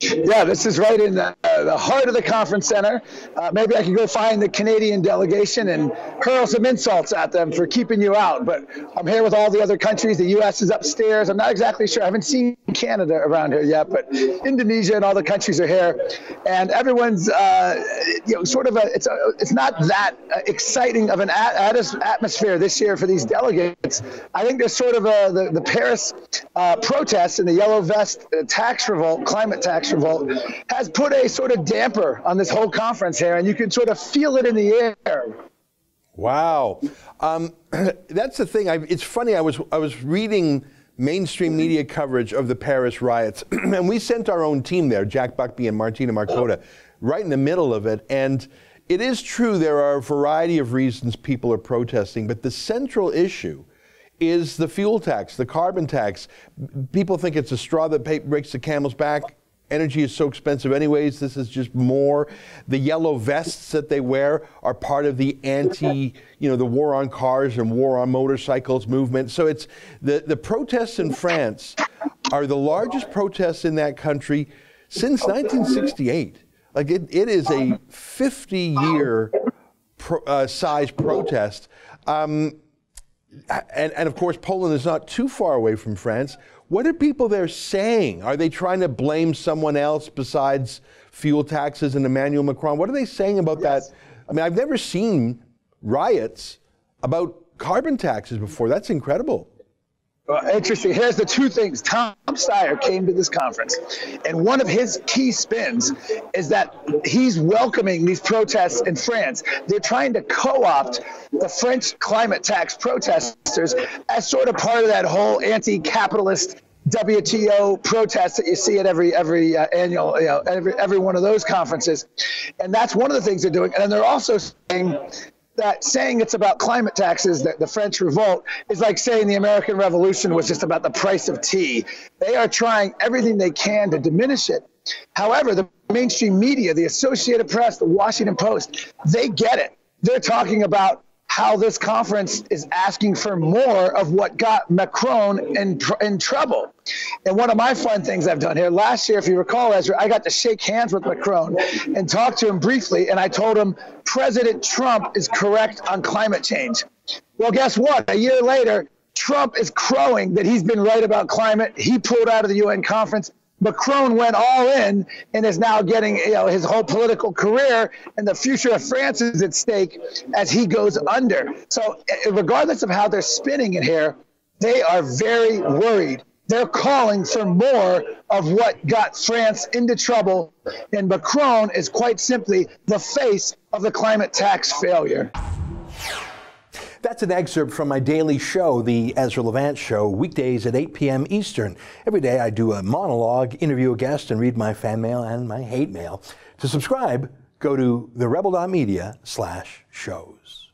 Yeah, this is right in the heart of the conference center. Maybe I can go find the Canadian delegation and hurl some insults at them for keeping you out. But I'm here with all the other countries. The U.S. is upstairs. I'm not exactly sure. I haven't seen Canada around here yet, but Indonesia and all the countries are here. And everyone's, sort of it's not that exciting of an atmosphere this year for these delegates. I think there's sort of the Paris protests and the yellow vest tax revolt, climate tax revolt, has put a sort of damper on this whole conference here, and you can sort of feel it in the air. Wow. That's the thing. It's funny, I was reading mainstream media coverage of the Paris riots, and we sent our own team there, Jack Buckby and Martina Markota, right in the middle of it. And it is true there are a variety of reasons people are protesting, but the central issue is the fuel tax, the carbon tax. People think it's a straw that breaks the camel's back. Energy is so expensive anyways, this is just more. The yellow vests that they wear are part of the the war on cars and war on motorcycles movement. So it's the protests in France are the largest protests in that country since 1968. Like it is a 50-year size protest. And of course, Poland is not too far away from France. What are people there saying? Are they trying to blame someone else besides fuel taxes and Emmanuel Macron? What are they saying about that? I mean, I've never seen riots about carbon taxes before. That's incredible. Well, interesting. Here's the two things. Tom Steyer came to this conference, and one of his key spins is that he's welcoming these protests in France. They're trying to co-opt the French climate tax protesters as sort of part of that whole anti-capitalist WTO protest that you see at every annual, every one of those conferences. And that's one of the things they're doing. And then they're also saying it's about climate taxes, that the French revolt, is like saying the American Revolution was just about the price of tea. They are trying everything they can to diminish it. However, the mainstream media, the Associated Press, the Washington Post, they get it. They're talking about how this conference is asking for more of what got Macron in trouble. And one of my fun things I've done here, last year, if you recall, Ezra, I got to shake hands with Macron and talk to him briefly, and I told him President Trump is correct on climate change. Well, guess what? A year later, Trump is crowing that he's been right about climate. He pulled out of the UN conference. Macron went all in and is now getting his whole political career, and the future of France is at stake as he goes under. So regardless of how they're spinning it here, they are very worried. They're calling for more of what got France into trouble, and Macron is quite simply the face of the climate tax failure. That's an excerpt from my daily show, The Ezra Levant Show, weekdays at 8 p.m. Eastern. Every day I do a monologue, interview a guest, and read my fan mail and my hate mail. To subscribe, go to therebel.media/shows.